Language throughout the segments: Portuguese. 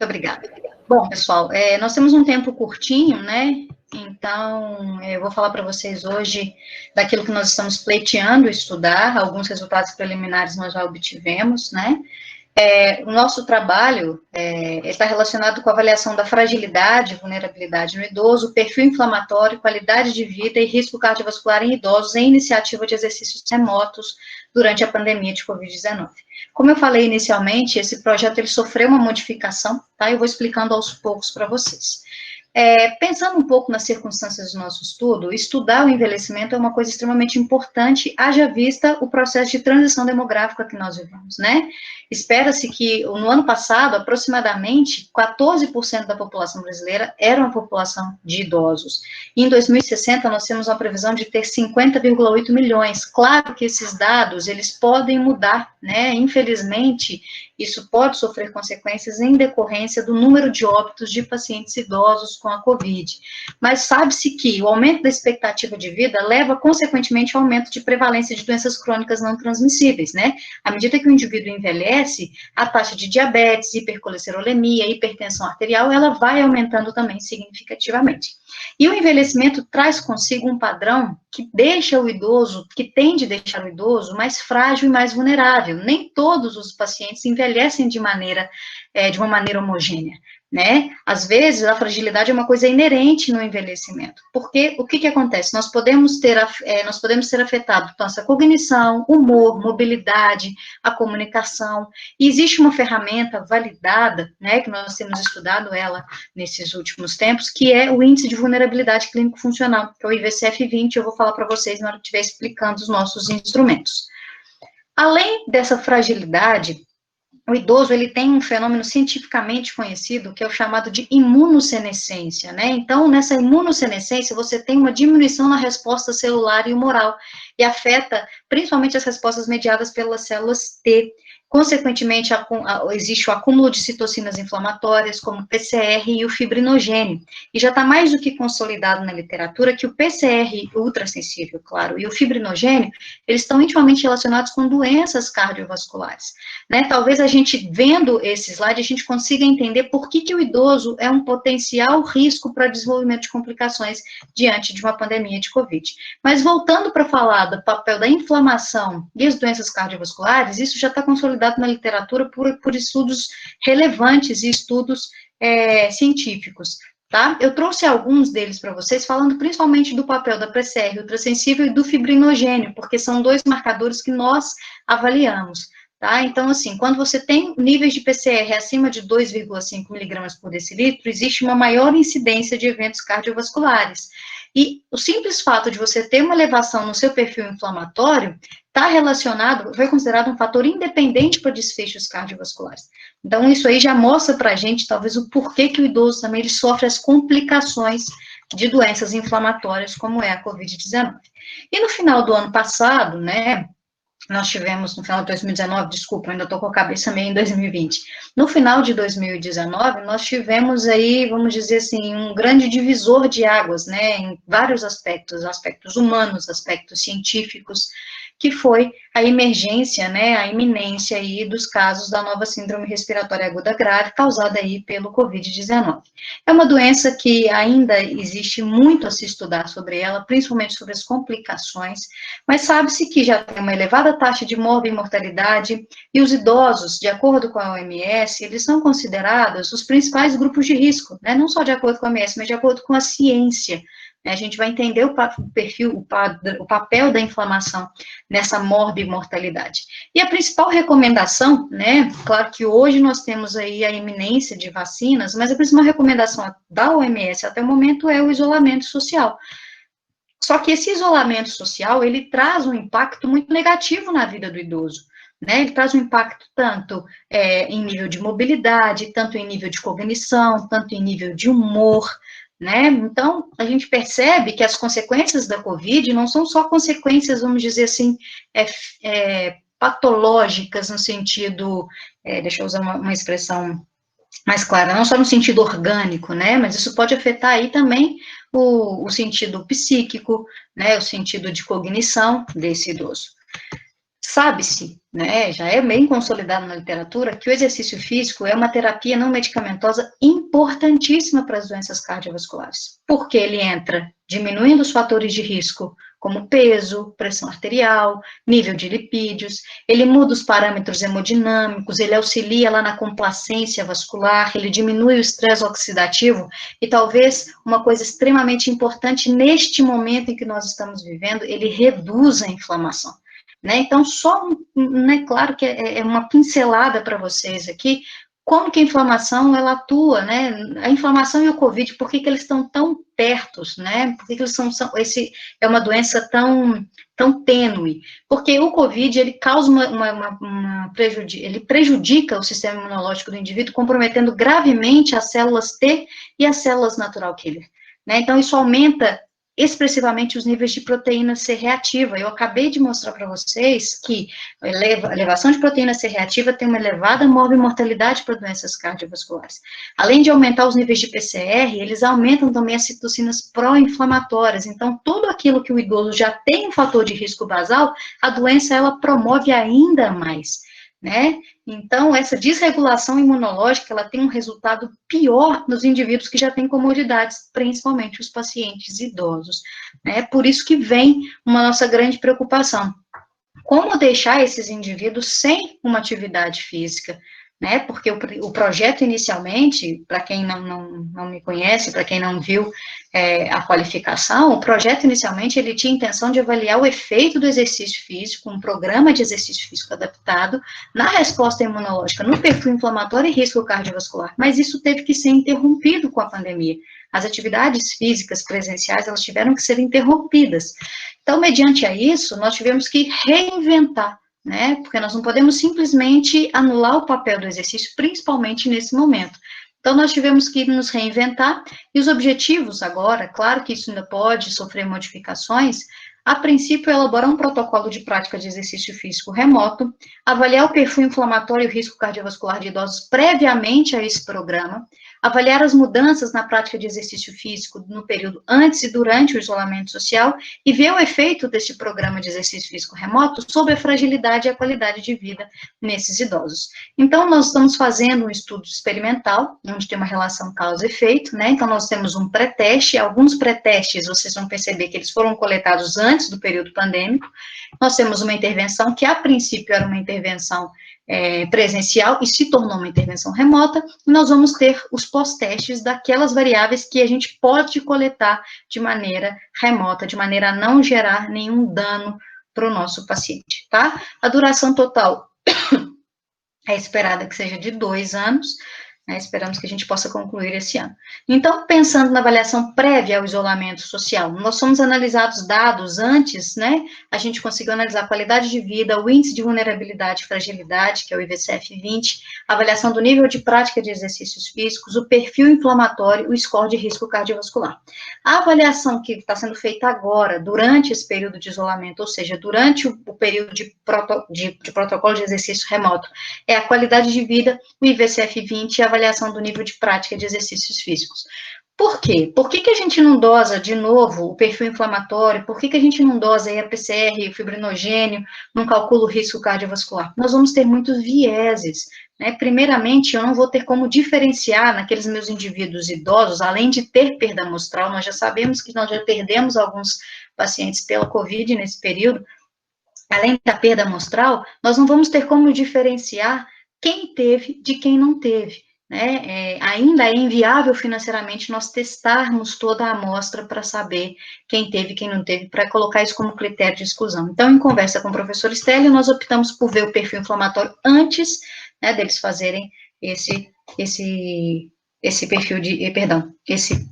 obrigada. Bom, pessoal, nós temos um tempo curtinho, né? Então, eu vou falar para vocês hoje daquilo que nós estamos pleiteando estudar, alguns resultados preliminares nós já obtivemos, né? O nosso trabalho está relacionado com a avaliação da fragilidade e vulnerabilidade no idoso, perfil inflamatório, qualidade de vida e risco cardiovascular em idosos em iniciativa de exercícios remotos durante a pandemia de Covid-19. Como eu falei inicialmente, esse projeto ele sofreu uma modificação, tá? Eu vou explicando aos poucos para vocês. Pensando um pouco nas circunstâncias do nosso estudo, estudar o envelhecimento é uma coisa extremamente importante, haja vista o processo de transição demográfica que nós vivemos, né? Espera-se que, no ano passado, aproximadamente 14% da população brasileira era uma população de idosos. E em 2060, nós temos uma previsão de ter 50,8 milhões. Claro que esses dados, eles podem mudar, né? Infelizmente, isso pode sofrer consequências em decorrência do número de óbitos de pacientes idosos com a Covid. Mas sabe-se que o aumento da expectativa de vida leva, consequentemente, ao aumento de prevalência de doenças crônicas não transmissíveis, né? À medida que o indivíduo envelhece, a taxa de diabetes, hipercolesterolemia, hipertensão arterial, ela vai aumentando também significativamente. E o envelhecimento traz consigo um padrão que deixa o idoso, que tende a deixar o idoso mais frágil e mais vulnerável. Nem todos os pacientes envelhecem de uma maneira homogênea, né? Às vezes, a fragilidade é uma coisa inerente no envelhecimento, porque o que acontece? Nós podemos ser afetados por nossa cognição, humor, mobilidade, a comunicação, e existe uma ferramenta validada, né, que nós temos estudado ela nesses últimos tempos, que é o Índice de Vulnerabilidade Clínico-Funcional, que é o IVCF-20, eu vou falar para vocês na hora que estiver explicando os nossos instrumentos. Além dessa fragilidade, o idoso, ele tem um fenômeno cientificamente conhecido, que é o chamado de imunossenescência, né? Então, nessa imunossenescência, você tem uma diminuição na resposta celular e humoral, e afeta principalmente as respostas mediadas pelas células T. Consequentemente, existe o acúmulo de citocinas inflamatórias, como o PCR e o fibrinogênio. E já está mais do que consolidado na literatura que o PCR ultrassensível, claro, e o fibrinogênio, eles estão intimamente relacionados com doenças cardiovasculares, né? Talvez a gente, vendo esse slide, a gente consiga entender por que o idoso é um potencial risco para desenvolvimento de complicações diante de uma pandemia de Covid. Mas voltando para falar do papel da inflamação e as doenças cardiovasculares, isso já está consolidado na literatura por estudos relevantes e estudos científicos, tá? Eu trouxe alguns deles para vocês, falando principalmente do papel da PCR ultrassensível e do fibrinogênio, porque são dois marcadores que nós avaliamos, tá? Então, assim, quando você tem níveis de PCR acima de 2,5 miligramas por decilitro, existe uma maior incidência de eventos cardiovasculares. E o simples fato de você ter uma elevação no seu perfil inflamatório está relacionado, foi considerado um fator independente para desfechos cardiovasculares. Então, isso aí já mostra para a gente, talvez, o porquê que o idoso também ele sofre as complicações de doenças inflamatórias, como é a Covid-19. E no final do ano passado, né, nós tivemos, no final de 2019, desculpa, ainda estou com a cabeça meio em 2020. No final de 2019, nós tivemos aí, vamos dizer assim, um grande divisor de águas, né, em vários aspectos, aspectos humanos, aspectos científicos, que foi a emergência, né, a iminência aí dos casos da nova síndrome respiratória aguda grave, causada aí pelo Covid-19. É uma doença que ainda existe muito a se estudar sobre ela, principalmente sobre as complicações, mas sabe-se que já tem uma elevada taxa de morbimortalidade, e os idosos, de acordo com a OMS, eles são considerados os principais grupos de risco, né, não só de acordo com a OMS, mas de acordo com a ciência. A gente vai entender o perfil, o papel da inflamação nessa morbimortalidade. E a principal recomendação, né, claro que hoje nós temos aí a iminência de vacinas, mas a principal recomendação da OMS até o momento é o isolamento social. Só que esse isolamento social, ele traz um impacto muito negativo na vida do idoso, né? Ele traz um impacto tanto em nível de mobilidade, tanto em nível de cognição, tanto em nível de humor, né? Então, a gente percebe que as consequências da Covid não são só consequências, vamos dizer assim, patológicas no sentido, deixa eu usar uma expressão mais clara, não só no sentido orgânico, né, mas isso pode afetar aí também o sentido psíquico, né, o sentido de cognição desse idoso. Sabe-se, né, já é bem consolidado na literatura, que o exercício físico é uma terapia não medicamentosa importantíssima para as doenças cardiovasculares, porque ele entra diminuindo os fatores de risco, como peso, pressão arterial, nível de lipídios, ele muda os parâmetros hemodinâmicos, ele auxilia lá na complacência vascular, ele diminui o estresse oxidativo, e talvez uma coisa extremamente importante neste momento em que nós estamos vivendo, ele reduz a inflamação. Né? Então, né, claro que é uma pincelada para vocês aqui, como que a inflamação, ela atua, né? A inflamação e o COVID, por que eles estão tão pertos, né? Por que eles esse é uma doença tão tênue? Porque o COVID, ele causa ele prejudica o sistema imunológico do indivíduo, comprometendo gravemente as células T e as células natural killer, né? Então, isso aumenta expressivamente os níveis de proteína C reativa. Eu acabei de mostrar para vocês que a elevação de proteína C reativa tem uma elevada mortalidade para doenças cardiovasculares. Além de aumentar os níveis de PCR, eles aumentam também as citocinas pró-inflamatórias. Então, tudo aquilo que o idoso já tem um fator de risco basal, a doença, ela promove ainda mais, né? Então, essa desregulação imunológica, ela tem um resultado pior nos indivíduos que já têm comorbidades, principalmente os pacientes idosos, né? Por isso que vem uma nossa grande preocupação. Como deixar esses indivíduos sem uma atividade física, né? Porque o projeto inicialmente, para quem não me conhece, para quem não viu a qualificação, o projeto inicialmente ele tinha a intenção de avaliar o efeito do exercício físico, um programa de exercício físico adaptado na resposta imunológica, no perfil inflamatório e risco cardiovascular, mas isso teve que ser interrompido com a pandemia. As atividades físicas presenciais, elas tiveram que ser interrompidas. Então, mediante a isso, nós tivemos que reinventar, né? Porque nós não podemos simplesmente anular o papel do exercício, principalmente nesse momento. Então, nós tivemos que nos reinventar, e os objetivos agora, claro que isso ainda pode sofrer modificações, a princípio, elaborar um protocolo de prática de exercício físico remoto, avaliar o perfil inflamatório e o risco cardiovascular de idosos previamente a esse programa, avaliar as mudanças na prática de exercício físico no período antes e durante o isolamento social e ver o efeito desse programa de exercício físico remoto sobre a fragilidade e a qualidade de vida nesses idosos. Então, nós estamos fazendo um estudo experimental, onde tem uma relação causa-efeito, né? Então, nós temos um pré-teste, alguns pré-testes, vocês vão perceber que eles foram coletados antes do período pandêmico. Nós temos uma intervenção que, a princípio, era uma intervenção presencial e se tornou uma intervenção remota, e nós vamos ter os pós-testes daquelas variáveis que a gente pode coletar de maneira remota, de maneira a não gerar nenhum dano para o nosso paciente, tá? A duração total é esperada que seja de 2 anos, né? Esperamos que a gente possa concluir esse ano. Então, pensando na avaliação prévia ao isolamento social, nós fomos analisados dados antes, né? A gente conseguiu analisar a qualidade de vida, o índice de vulnerabilidade e fragilidade, que é o IVCF-20, a avaliação do nível de prática de exercícios físicos, o perfil inflamatório, o score de risco cardiovascular. A avaliação que está sendo feita agora, durante esse período de isolamento, ou seja, durante o período de protocolo de exercício remoto, é a qualidade de vida, o IVCF-20 e a avaliação do nível de prática de exercícios físicos. Por quê? Por que a gente não dosa, de novo, o perfil inflamatório? Por que a gente não dosa aí a PCR, o fibrinogênio, não calcula o risco cardiovascular? Nós vamos ter muitos vieses, né? Primeiramente, eu não vou ter como diferenciar naqueles meus indivíduos idosos, além de ter perda amostral, nós já sabemos que nós já perdemos alguns pacientes pela COVID nesse período, além da perda amostral, nós não vamos ter como diferenciar quem teve de quem não teve. Né? Ainda é inviável financeiramente nós testarmos toda a amostra para saber quem teve e quem não teve, para colocar isso como critério de exclusão. Então, em conversa com o professor Stélio, nós optamos por ver o perfil inflamatório antes, né, deles fazerem esse esse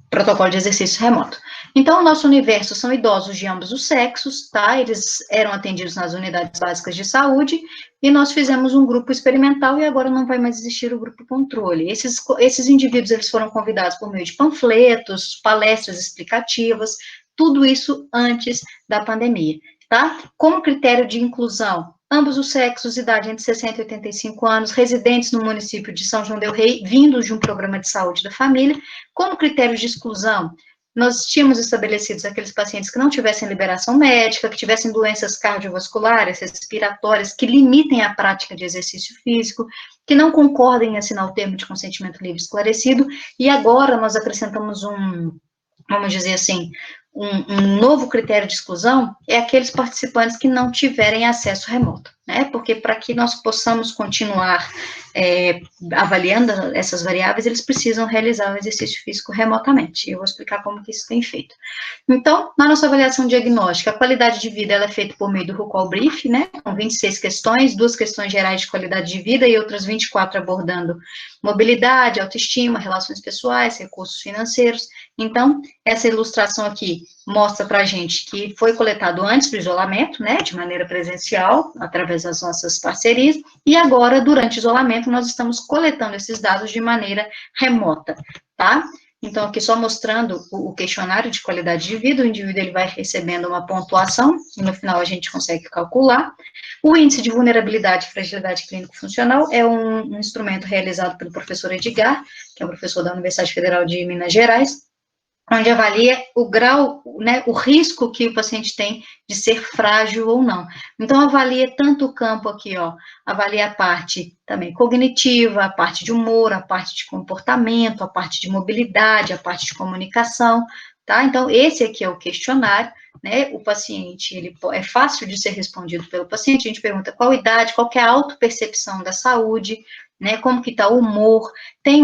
protocolo de exercício remoto. Então, o nosso universo são idosos de ambos os sexos, tá? Eles eram atendidos nas unidades básicas de saúde, e nós fizemos um grupo experimental, e agora não vai mais existir o grupo controle. Esses indivíduos, eles foram convidados por meio de panfletos, palestras explicativas, tudo isso antes da pandemia, tá? Como critério de inclusão, ambos os sexos, idade entre 60 e 85 anos, residentes no município de São João del Rei, vindos de um programa de saúde da família. Como critério de exclusão, nós tínhamos estabelecidos aqueles pacientes que não tivessem liberação médica, que tivessem doenças cardiovasculares, respiratórias, que limitem a prática de exercício físico, que não concordem em assinar o termo de consentimento livre esclarecido, e agora nós acrescentamos vamos dizer assim, um novo critério de exclusão é aqueles participantes que não tiverem acesso remoto, né? Porque para que nós possamos continuar avaliando essas variáveis, eles precisam realizar o exercício físico remotamente. Eu vou explicar como que isso tem feito. Então, na nossa avaliação diagnóstica, a qualidade de vida ela é feita por meio do Recall Brief, né? Com 26 questões, 2 questões gerais de qualidade de vida e outras 24 abordando mobilidade, autoestima, relações pessoais, recursos financeiros. Então, essa ilustração aqui mostra para a gente que foi coletado antes do isolamento, né, de maneira presencial, através das nossas parcerias, e agora, durante o isolamento, nós estamos coletando esses dados de maneira remota, tá? Então, aqui só mostrando o questionário de qualidade de vida, o indivíduo ele vai recebendo uma pontuação, e no final a gente consegue calcular. O índice de vulnerabilidade e fragilidade clínico-funcional é um instrumento realizado pelo professor Edgar, que é um professor da Universidade Federal de Minas Gerais, onde avalia o grau, né, o risco que o paciente tem de ser frágil ou não. Então, avalia tanto o campo aqui, ó, avalia a parte também cognitiva, a parte de humor, a parte de comportamento, a parte de mobilidade, a parte de comunicação, tá? Então, esse aqui é o questionário, né, o paciente, ele é fácil de ser respondido pelo paciente, a gente pergunta qual idade, qual que é a autopercepção da saúde, né, como que tá o humor, tem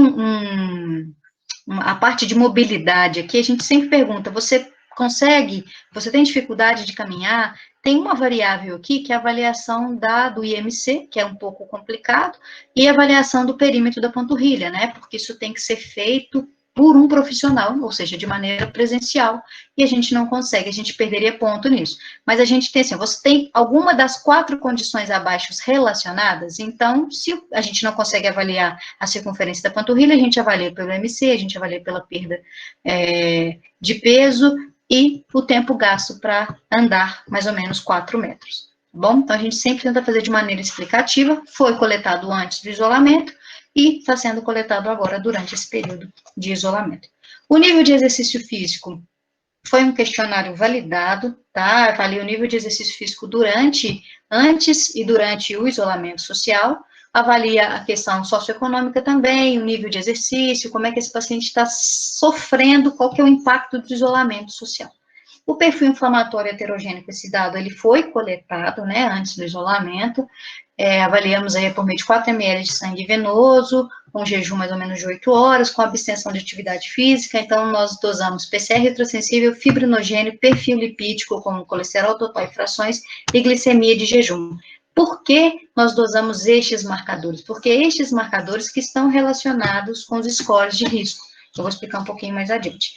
a parte de mobilidade aqui, a gente sempre pergunta, você tem dificuldade de caminhar? Tem uma variável aqui, que é a avaliação do IMC, que é um pouco complicado, e a avaliação do perímetro da panturrilha, né, porque isso tem que ser feito por um profissional, ou seja, de maneira presencial, e a gente não consegue, a gente perderia ponto nisso. Mas a gente tem assim, você tem alguma das 4 condições abaixo relacionadas, então, se a gente não consegue avaliar a circunferência da panturrilha, a gente avalia pelo MC, a gente avalia pela perda de peso e o tempo gasto para andar mais ou menos 4 metros. Bom, então a gente sempre tenta fazer de maneira explicativa, foi coletado antes do isolamento, e está sendo coletado agora durante esse período de isolamento. O nível de exercício físico foi um questionário validado, tá? Avalia o nível de exercício físico antes e durante o isolamento social, avalia a questão socioeconômica também, o nível de exercício, como é que esse paciente está sofrendo, qual que é o impacto do isolamento social. O perfil inflamatório heterogêneo, esse dado, ele foi coletado, né, antes do isolamento, avaliamos aí por meio de 4 ml de sangue venoso, com jejum mais ou menos de 8 horas, com abstenção de atividade física, então nós dosamos PCR ultrassensível, fibrinogênio, perfil lipídico, como colesterol total e frações, e glicemia de jejum. Por que nós dosamos estes marcadores? Porque estes marcadores que estão relacionados com os scores de risco. Eu vou explicar um pouquinho mais adiante.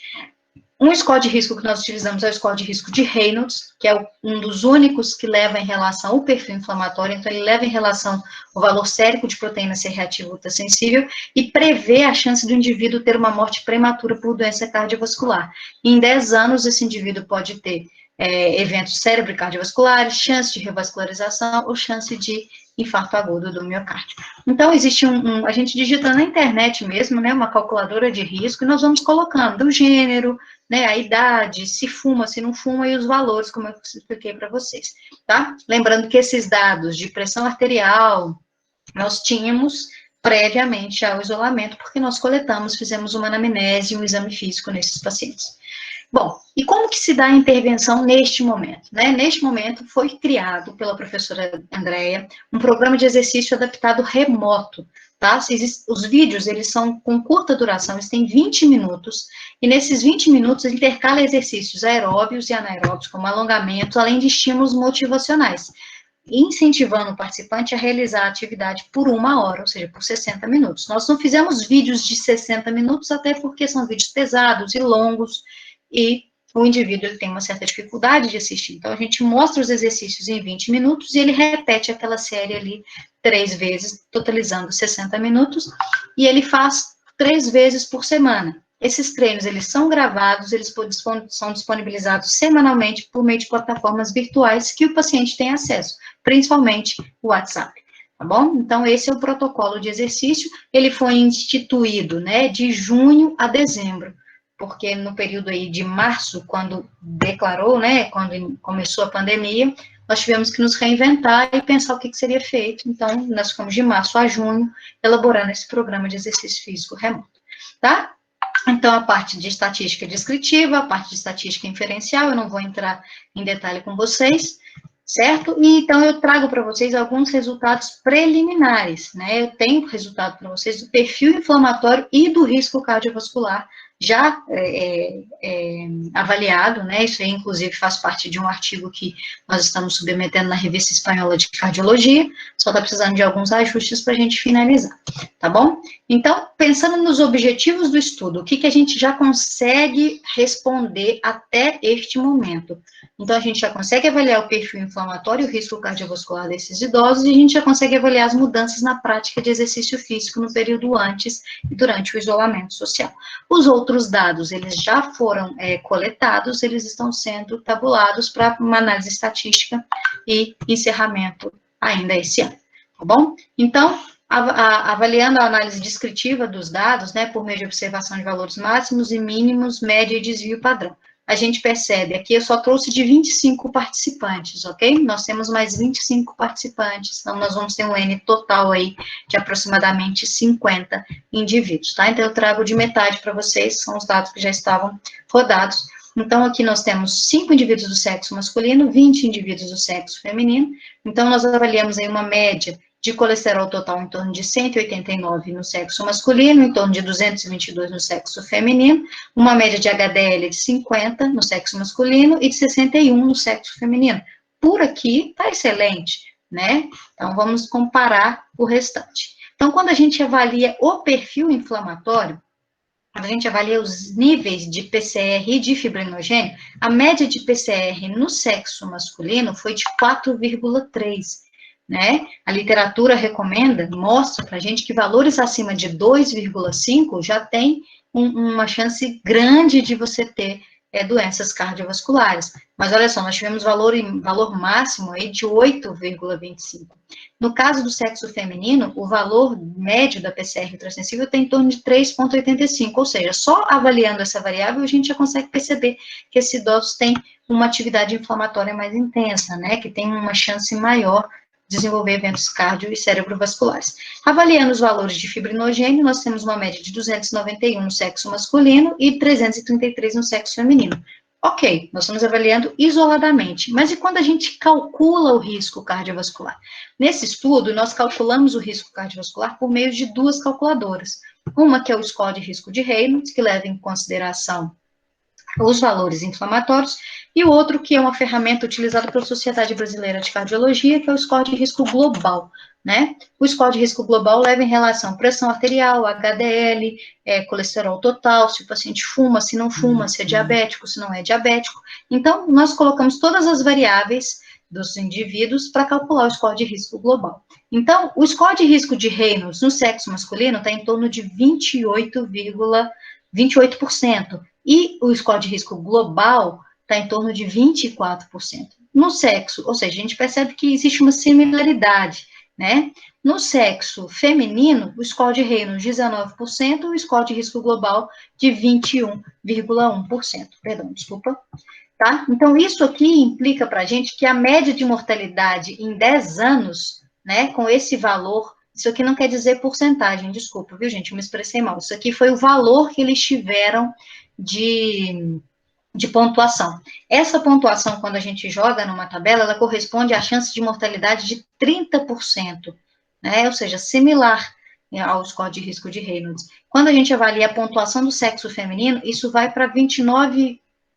Um score de risco que nós utilizamos é o score de risco de Reynolds, que é um dos únicos que leva em relação ao perfil inflamatório, então ele leva em relação o valor sérico de proteína C reativa ultrassensível e prevê a chance do indivíduo ter uma morte prematura por doença cardiovascular. Em 10 anos, esse indivíduo pode ter eventos cérebro-cardiovasculares, chance de revascularização ou chance de infarto agudo do miocárdio. Então, existe a gente digita na internet mesmo, né, uma calculadora de risco, e nós vamos colocando o gênero, né, a idade, se fuma, se não fuma, e os valores, como eu expliquei para vocês, tá? Lembrando que esses dados de pressão arterial, nós tínhamos previamente ao isolamento, porque nós coletamos, fizemos uma anamnese e um exame físico nesses pacientes. Bom, e como que se dá a intervenção neste momento? Né? Neste momento foi criado pela professora Andréia um programa de exercício adaptado remoto, tá? Os vídeos, eles são com curta duração, eles têm 20 minutos, e nesses 20 minutos intercala exercícios aeróbios e anaeróbios, como alongamentos, além de estímulos motivacionais, incentivando o participante a realizar a atividade por 1 hora, ou seja, por 60 minutos. Nós não fizemos vídeos de 60 minutos, até porque são vídeos pesados e longos, e o indivíduo ele tem uma certa dificuldade de assistir. Então, a gente mostra os exercícios em 20 minutos e ele repete aquela série ali 3 vezes, totalizando 60 minutos, e ele faz 3 vezes por semana. Esses treinos, eles são gravados, eles são disponibilizados semanalmente por meio de plataformas virtuais que o paciente tem acesso, principalmente o WhatsApp. Tá bom? Então, esse é o protocolo de exercício, ele foi instituído, né, de junho a dezembro, porque no período aí de março, quando declarou, né, quando começou a pandemia, nós tivemos que nos reinventar e pensar o que seria feito. Então, nós ficamos de março a junho elaborando esse programa de exercício físico remoto, tá? Então, a parte de estatística descritiva, a parte de estatística inferencial, eu não vou entrar em detalhe com vocês, certo? E então eu trago para vocês alguns resultados preliminares, né? Eu tenho resultado para vocês do perfil inflamatório e do risco cardiovascular já avaliado, né? Isso aí, inclusive, faz parte de um artigo que nós estamos submetendo na Revista Espanhola de Cardiologia, só está precisando de alguns ajustes para a gente finalizar, tá bom? Então, pensando nos objetivos do estudo, o que a gente já consegue responder até este momento? Então, a gente já consegue avaliar o perfil inflamatório e o risco cardiovascular desses idosos, e a gente já consegue avaliar as mudanças na prática de exercício físico no período antes e durante o isolamento social. Os outros dados, eles já foram coletados, eles estão sendo tabulados para uma análise estatística e encerramento ainda esse ano, tá bom? Então, avaliando a análise descritiva dos dados, né, por meio de observação de valores máximos e mínimos, média e desvio padrão. A gente percebe, aqui eu só trouxe de 25 participantes, ok? Nós temos mais 25 participantes, então nós vamos ter um N total aí de aproximadamente 50 indivíduos, tá? Então eu trago de metade para vocês, são os dados que já estavam rodados. Então aqui nós temos 5 indivíduos do sexo masculino, 20 indivíduos do sexo feminino, então nós avaliamos aí uma média de colesterol total em torno de 189 no sexo masculino, em torno de 222 no sexo feminino, uma média de HDL de 50 no sexo masculino e de 61 no sexo feminino. Por aqui, tá excelente, né? Então, vamos comparar o restante. Então, quando a gente avalia o perfil inflamatório, quando a gente avalia os níveis de PCR e de fibrinogênio, a média de PCR no sexo masculino foi de 4,3, né? A literatura recomenda, mostra para a gente que valores acima de 2,5 já tem uma chance grande de você ter doenças cardiovasculares. Mas olha só, nós tivemos valor máximo aí de 8,25. No caso do sexo feminino, o valor médio da PCR ultrassensível tem em torno de 3,85, ou seja, só avaliando essa variável a gente já consegue perceber que esses idosos têm uma atividade inflamatória mais intensa, né? Que tem uma chance maior desenvolver eventos cardio e cerebrovasculares. Avaliando os valores de fibrinogênio, nós temos uma média de 291 no sexo masculino e 333 no sexo feminino. Ok, nós estamos avaliando isoladamente, mas e quando a gente calcula o risco cardiovascular? Nesse estudo, nós calculamos o risco cardiovascular por meio de duas calculadoras. Uma que é o score de risco de Reynolds, que leva em consideração os valores inflamatórios, e o outro que é uma ferramenta utilizada pela Sociedade Brasileira de Cardiologia, que é o score de risco global, né? O score de risco global leva em relação pressão arterial, HDL, colesterol total, se o paciente fuma, se não fuma, se é diabético, se não é diabético. Então, nós colocamos todas as variáveis dos indivíduos para calcular o score de risco global. Então, o score de risco de Reynolds no sexo masculino está em torno de 28%, e o score de risco global está em torno de 24%. No sexo, ou seja, a gente percebe que existe uma similaridade, né? No sexo feminino, o score de Reynolds 19%, o score de risco global de 21,1%. Perdão, desculpa. Tá? Então, isso aqui implica para a gente que a média de mortalidade em 10 anos, né, com esse valor, isso aqui não quer dizer porcentagem, desculpa, viu, gente, eu me expressei mal. Isso aqui foi o valor que eles tiveram de pontuação. Essa pontuação, quando a gente joga numa tabela, ela corresponde à chance de mortalidade de 30%, né? Ou seja, similar ao score de risco de Reynolds. Quando a gente avalia a pontuação do sexo feminino, isso vai para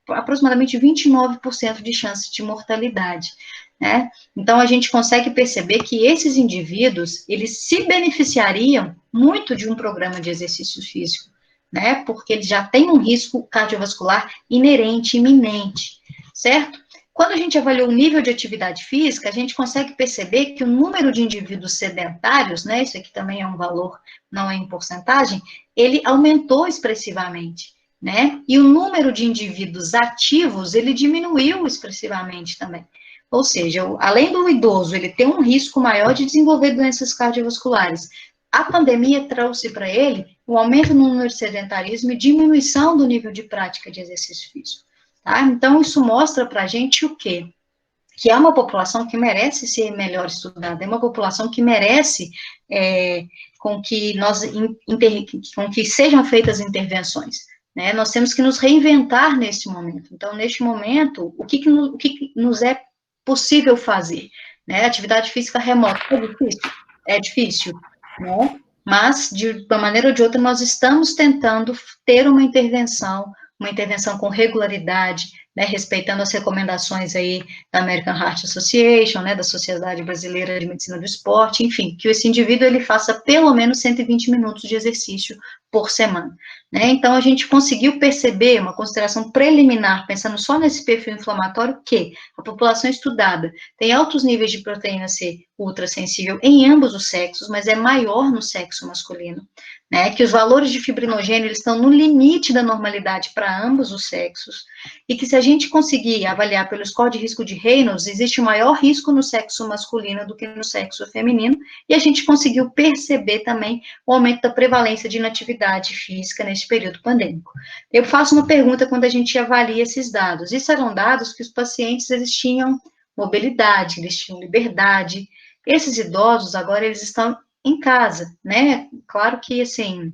aproximadamente 29% de chance de mortalidade, né? Então, a gente consegue perceber que esses indivíduos, eles se beneficiariam muito de um programa de exercício físico, né? Porque eles já têm um risco cardiovascular inerente, iminente, certo? Quando a gente avaliou o nível de atividade física, a gente consegue perceber que o número de indivíduos sedentários, né? Isso aqui também é um valor, não é em porcentagem, ele aumentou expressivamente, né? E o número de indivíduos ativos, ele diminuiu expressivamente também. Ou seja, além do idoso ele ter um risco maior de desenvolver doenças cardiovasculares, a pandemia trouxe para ele o aumento no número de sedentarismo e diminuição do nível de prática de exercício físico, tá? Então, isso mostra para a gente o quê? Que é uma população que merece ser melhor estudada, é uma população que merece com que sejam feitas intervenções, né? Nós temos que nos reinventar nesse momento. Então, neste momento, o que nos é possível fazer? Né? Atividade física remota é difícil, né? Mas, de uma maneira ou de outra, nós estamos tentando ter uma intervenção com regularidade, né, respeitando as recomendações aí da American Heart Association, né, da Sociedade Brasileira de Medicina do Esporte, enfim, que esse indivíduo ele faça pelo menos 120 minutos de exercício por semana, né? Então a gente conseguiu perceber uma consideração preliminar, pensando só nesse perfil inflamatório, que a população estudada tem altos níveis de proteína C ultrassensível em ambos os sexos, mas é maior no sexo masculino, né? Que os valores de fibrinogênio eles estão no limite da normalidade para ambos os sexos, e que se a gente conseguir avaliar pelo score de risco de Reynolds, existe maior risco no sexo masculino do que no sexo feminino, e a gente conseguiu perceber também o aumento da prevalência de inatividade física nesse período pandêmico. Eu faço uma pergunta quando a gente avalia esses dados. Isso eram dados que os pacientes, eles tinham mobilidade, eles tinham liberdade. Esses idosos, agora, eles estão em casa, né? Claro que, assim,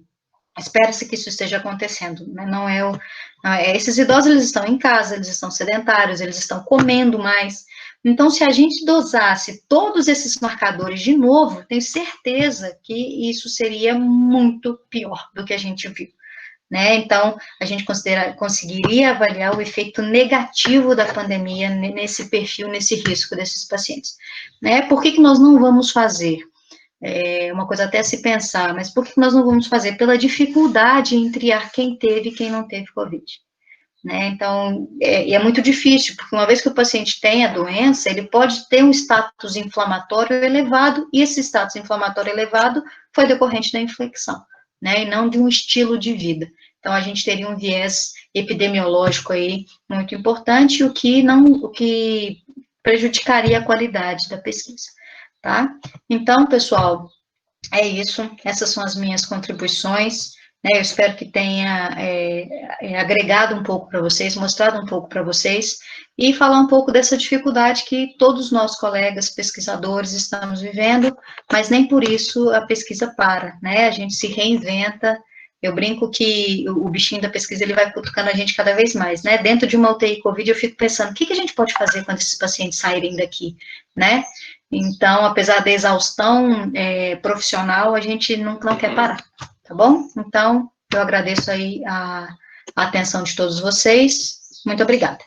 espera-se que isso esteja acontecendo, né? Esses idosos, eles estão em casa, eles estão sedentários, eles estão comendo mais. Então, se a gente dosasse todos esses marcadores de novo, tenho certeza que isso seria muito pior do que a gente viu, né? Então, a gente conseguiria avaliar o efeito negativo da pandemia nesse perfil, nesse risco desses pacientes, né? Por que nós não vamos fazer? É uma coisa até a se pensar, mas por que nós não vamos fazer? Pela dificuldade em triar quem teve e quem não teve Covid, né? Então, é muito difícil, porque uma vez que o paciente tem a doença, ele pode ter um status inflamatório elevado, e esse status inflamatório elevado foi decorrente da infecção, né? E não de um estilo de vida. Então, a gente teria um viés epidemiológico aí muito importante, o que prejudicaria a qualidade da pesquisa, tá? Então, pessoal, é isso, essas são as minhas contribuições, né? Eu espero que tenha agregado um pouco para vocês, mostrado um pouco para vocês, e falar um pouco dessa dificuldade que todos nós, colegas pesquisadores, estamos vivendo, mas nem por isso a pesquisa para, né? A gente se reinventa. Eu brinco que o bichinho da pesquisa, ele vai cutucando a gente cada vez mais, né? Dentro de uma UTI Covid, eu fico pensando, o que a gente pode fazer quando esses pacientes saírem daqui, né? Então, apesar da exaustão profissional, a gente não quer parar, tá bom? Então, eu agradeço aí a atenção de todos vocês. Muito obrigada.